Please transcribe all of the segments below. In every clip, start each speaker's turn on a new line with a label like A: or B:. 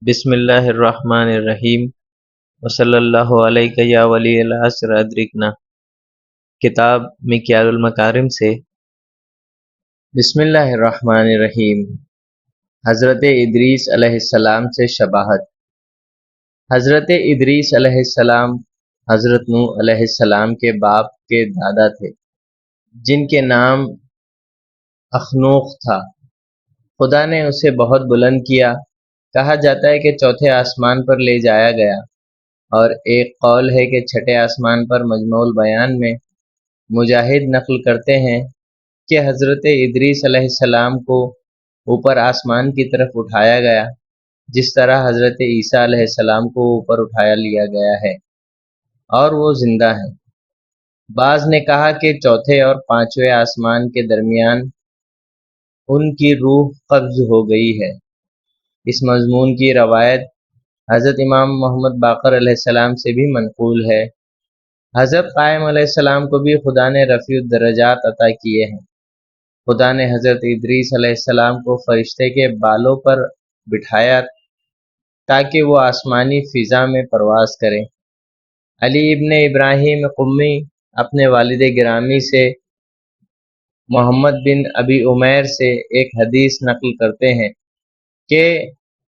A: بسم اللہ الرحمن الرحیم وصلی اللہ علیہ یا ولی العصر ادرکنا۔ کتاب مکیال المکارم سے۔ بسم اللہ الرحمن الرحیم۔ حضرت ادریس علیہ السلام سے شباہت۔ حضرت ادریس علیہ السلام حضرت نوح علیہ السلام کے باپ کے دادا تھے، جن کے نام اخنوخ تھا۔ خدا نے اسے بہت بلند کیا۔ کہا جاتا ہے کہ چوتھے آسمان پر لے جایا گیا، اور ایک قول ہے کہ چھٹے آسمان پر۔ مجموع البیان میں مجاہد نقل کرتے ہیں کہ حضرت ادریس علیہ السلام کو اوپر آسمان کی طرف اٹھایا گیا، جس طرح حضرت عیسیٰ علیہ السلام کو اوپر اٹھایا لیا گیا ہے، اور وہ زندہ ہیں۔ بعض نے کہا کہ چوتھے اور پانچویں آسمان کے درمیان ان کی روح قبض ہو گئی ہے۔ اس مضمون کی روایت حضرت امام محمد باقر علیہ السلام سے بھی منقول ہے۔ حضرت قائم علیہ السلام کو بھی خدا نے رفیع الدرجات عطا کیے ہیں۔ خدا نے حضرت ادریس علیہ السلام کو فرشتے کے بالوں پر بٹھایا تاکہ وہ آسمانی فضا میں پرواز کریں۔ علی ابن ابراہیم قمی اپنے والد گرامی سے محمد بن ابی عمیر سے ایک حدیث نقل کرتے ہیں کہ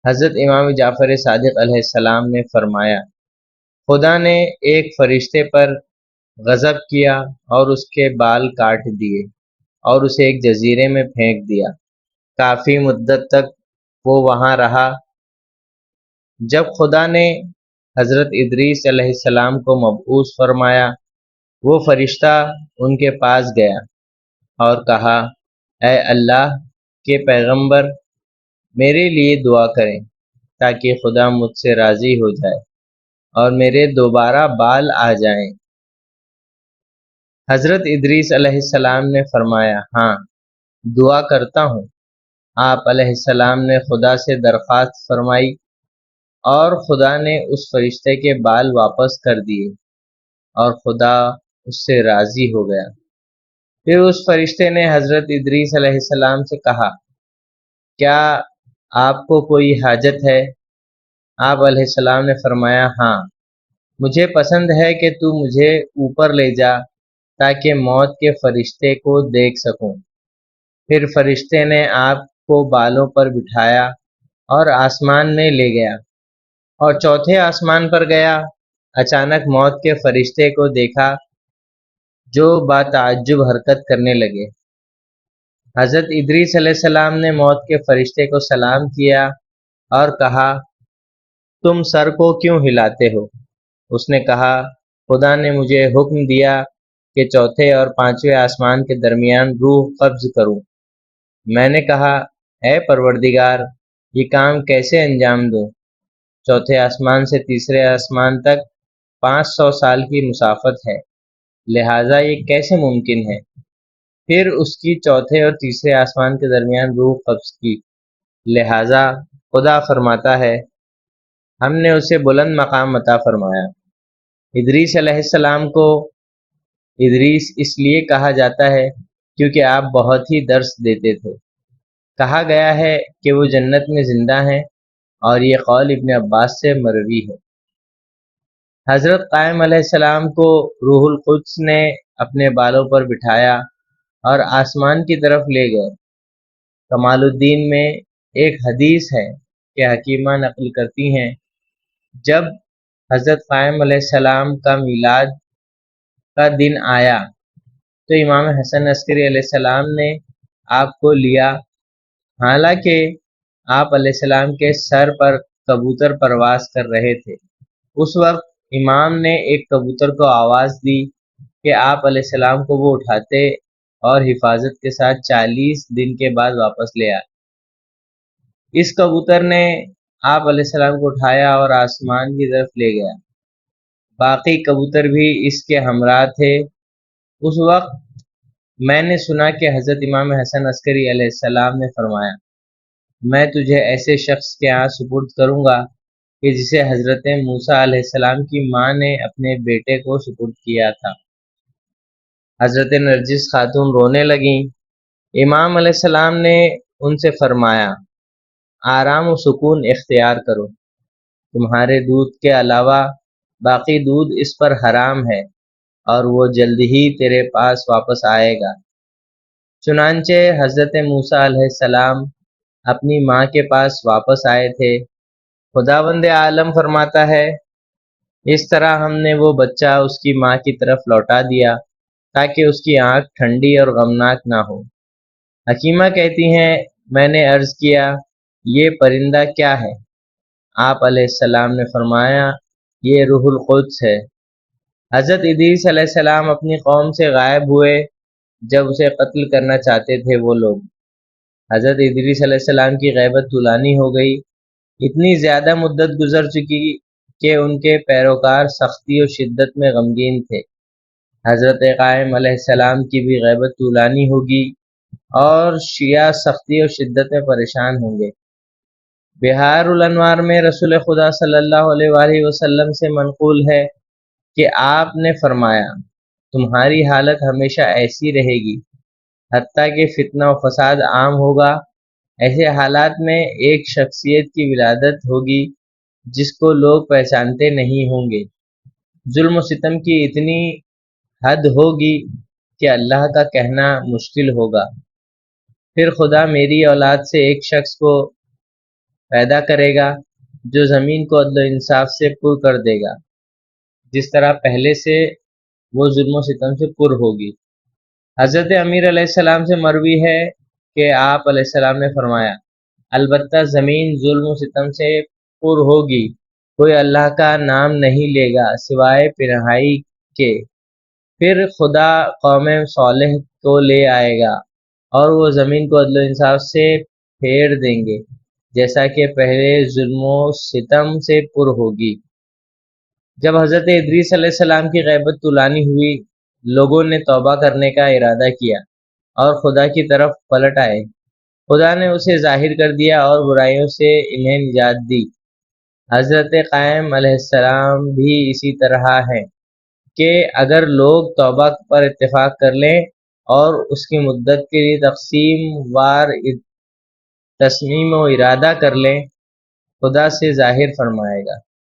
A: حضرت امام جعفر صادق علیہ السلام نے فرمایا، خدا نے ایک فرشتے پر غضب کیا اور اس کے بال کاٹ دیے اور اسے ایک جزیرے میں پھینک دیا۔ کافی مدت تک وہ وہاں رہا۔ جب خدا نے حضرت ادریس علیہ السلام کو مبعوث فرمایا، وہ فرشتہ ان کے پاس گیا اور کہا، اے اللہ کے پیغمبر، میرے لیے دعا کریں تاکہ خدا مجھ سے راضی ہو جائے اور میرے دوبارہ بال آ جائیں۔ حضرت ادریس علیہ السلام نے فرمایا، ہاں، دعا کرتا ہوں۔ آپ علیہ السلام نے خدا سے درخواست فرمائی اور خدا نے اس فرشتے کے بال واپس کر دیے اور خدا اس سے راضی ہو گیا۔ پھر اس فرشتے نے حضرت ادریس علیہ السلام سے کہا، کیا آپ کو کوئی حاجت ہے؟ آپ علیہ السلام نے فرمایا، ہاں، مجھے پسند ہے کہ تو مجھے اوپر لے جا تاکہ موت کے فرشتے کو دیکھ سکوں۔ پھر فرشتے نے آپ کو بالوں پر بٹھایا اور آسمان میں لے گیا، اور چوتھے آسمان پر گیا۔ اچانک موت کے فرشتے کو دیکھا جو باتعجب حرکت کرنے لگے۔ حضرت ادریس علیہ السلام نے موت کے فرشتے کو سلام کیا اور کہا، تم سر کو کیوں ہلاتے ہو؟ اس نے کہا، خدا نے مجھے حکم دیا کہ چوتھے اور پانچویں آسمان کے درمیان روح قبض کروں۔ میں نے کہا، اے پروردگار، یہ کام کیسے انجام دوں؟ چوتھے آسمان سے تیسرے آسمان تک 500 سال کی مسافت ہے، لہٰذا یہ کیسے ممکن ہے؟ پھر اس کی چوتھے اور تیسرے آسمان کے درمیان روح قبض کی، لہٰذا خدا فرماتا ہے، ہم نے اسے بلند مقام عطا فرمایا۔ ادریس علیہ السلام کو ادریس اس لیے کہا جاتا ہے کیونکہ آپ بہت ہی درس دیتے تھے۔ کہا گیا ہے کہ وہ جنت میں زندہ ہیں، اور یہ قول ابن عباس سے مروی ہے۔ حضرت قائم علیہ السلام کو روح القدس نے اپنے بالوں پر بٹھایا اور آسمان کی طرف لے گئے۔ کمال الدین میں ایک حدیث ہے کہ حکیمہ نقل کرتی ہیں، جب حضرت قائم علیہ السلام کا میلاد کا دن آیا تو امام حسن عسکری علیہ السلام نے آپ کو لیا، حالانکہ آپ علیہ السلام کے سر پر کبوتر پرواز کر رہے تھے۔ اس وقت امام نے ایک کبوتر کو آواز دی کہ آپ علیہ السلام کو وہ اٹھاتے اور حفاظت کے ساتھ 40 دن کے بعد واپس لے آئے۔ اس کبوتر نے آپ علیہ السلام کو اٹھایا اور آسمان کی طرف لے گیا۔ باقی کبوتر بھی اس کے ہمراہ تھے۔ اس وقت میں نے سنا کہ حضرت امام حسن عسکری علیہ السلام نے فرمایا، میں تجھے ایسے شخص کے ہاں سپرد کروں گا کہ جسے حضرت موسیٰ علیہ السلام کی ماں نے اپنے بیٹے کو سپرد کیا تھا۔ حضرت نرجس خاتون رونے لگیں۔ امام علیہ السلام نے ان سے فرمایا، آرام و سکون اختیار کرو۔ تمہارے دودھ کے علاوہ باقی دودھ اس پر حرام ہے اور وہ جلد ہی تیرے پاس واپس آئے گا۔ چنانچہ حضرت موسیٰ علیہ السلام اپنی ماں کے پاس واپس آئے تھے۔ خداوند عالم فرماتا ہے، اس طرح ہم نے وہ بچہ اس کی ماں کی طرف لوٹا دیا تاکہ اس کی آنکھ ٹھنڈی اور غمناک نہ ہو۔ حکیمہ کہتی ہیں، میں نے عرض کیا، یہ پرندہ کیا ہے؟ آپ علیہ السلام نے فرمایا، یہ روح القدس ہے۔ حضرت ادریس علیہ السلام اپنی قوم سے غائب ہوئے جب اسے قتل کرنا چاہتے تھے وہ لوگ۔ حضرت ادریس علیہ السلام کی غیبت طولانی ہو گئی، اتنی زیادہ مدت گزر چکی کہ ان کے پیروکار سختی و شدت میں غمگین تھے۔ حضرت قائم علیہ السلام کی بھی غیبت طولانی ہوگی اور شیعہ سختی و شدت میں پریشان ہوں گے۔ بہار الانوار میں رسول خدا صلی اللہ علیہ وآلہ وسلم سے منقول ہے کہ آپ نے فرمایا، تمہاری حالت ہمیشہ ایسی رہے گی حتیٰ کہ فتنہ و فساد عام ہوگا۔ ایسے حالات میں ایک شخصیت کی ولادت ہوگی جس کو لوگ پہچانتے نہیں ہوں گے۔ ظلم و ستم کی اتنی حد ہوگی کہ اللہ کا کہنا مشکل ہوگا۔ پھر خدا میری اولاد سے ایک شخص کو پیدا کرے گا جو زمین کو عدل و انصاف سے پر کر دے گا، جس طرح پہلے سے وہ ظلم و ستم سے پر ہوگی۔ حضرت امیر علیہ السلام سے مروی ہے کہ آپ علیہ السلام نے فرمایا، البتہ زمین ظلم و ستم سے پر ہوگی، کوئی اللہ کا نام نہیں لے گا سوائے پنہائی کے۔ پھر خدا قوم صالح کو لے آئے گا اور وہ زمین کو عدل و انصاف سے پھیر دیں گے جیسا کہ پہلے ظلم و ستم سے پر ہوگی۔ جب حضرت ادریس علیہ السلام کی غیبت طولانی ہوئی، لوگوں نے توبہ کرنے کا ارادہ کیا اور خدا کی طرف پلٹ آئے۔ خدا نے اسے ظاہر کر دیا اور برائیوں سے انہیں نجات دی۔ حضرت قائم علیہ السلام بھی اسی طرح ہے کہ اگر لوگ توبہ پر اتفاق کر لیں اور اس کی مدت کے لیے تقسیم وار تصمیم و ارادہ کر لیں، خدا سے ظاہر فرمائے گا۔